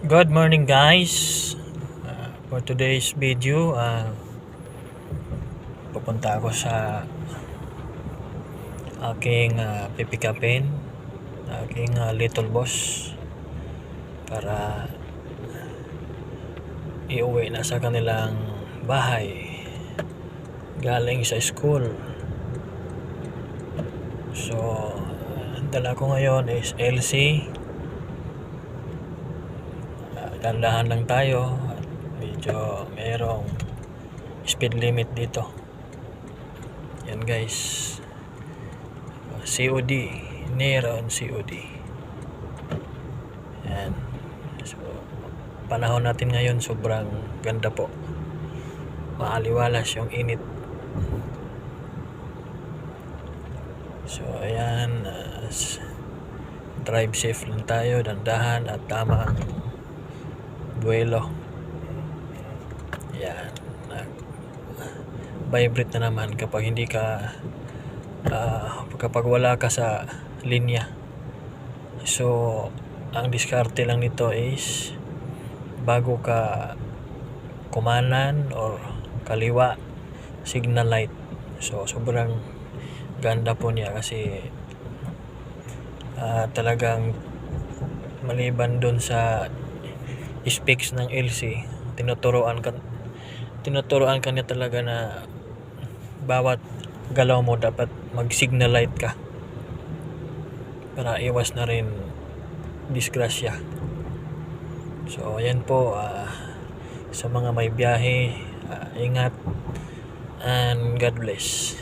Good morning guys. For today's video, pupunta ako sa aking pipikapin, aking little boss para iuwi na sa kanilang bahay galing sa school. So, dala ko ngayon is LC. Dandahan lang tayo at medyo mayroong speed limit dito. Yan guys, COD, near on COD. Yan. So, panahon natin ngayon sobrang ganda po, maaliwalas yung init. So ayan, drive safe lang tayo, dandahan at tama ang buwelo. Yan, vibrate na naman kapag hindi ka kapag wala ka sa linya. So ang diskarte lang nito is bago ka kumanan or kaliwa, signal light. So sobrang ganda po niya kasi talagang maliban dun sa specs ng LC, tinuturuan ka niya talaga na bawat galaw mo dapat mag signal light ka para iwas na rin disgrasya. So ayan po, sa mga may biyahe, ingat and God bless.